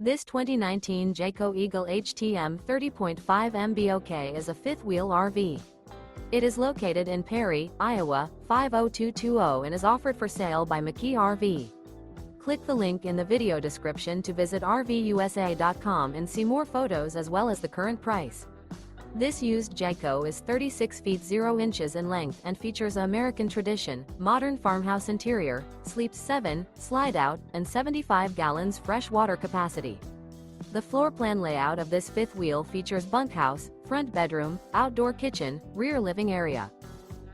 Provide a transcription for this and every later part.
This 2019 Jayco Eagle HTM 30.5 MBOK is a fifth-wheel RV. It is located in Perry, Iowa, 50220 and is offered for sale by McKee RV. Click the link in the video description to visit RVUSA.com and see more photos as well as the current price. This used Jayco is 36 feet 0 inches in length and features an American tradition, modern farmhouse interior, sleeps 7, slide-out, and 75 gallons fresh water capacity. The floor plan layout of this fifth wheel features bunkhouse, front bedroom, outdoor kitchen, rear living area.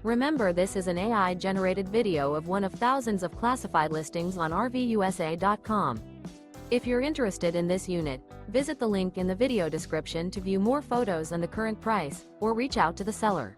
Remember, this is an AI-generated video of one of thousands of classified listings on RVUSA.com. If you're interested in this unit, visit the link in the video description to view more photos and the current price, or reach out to the seller.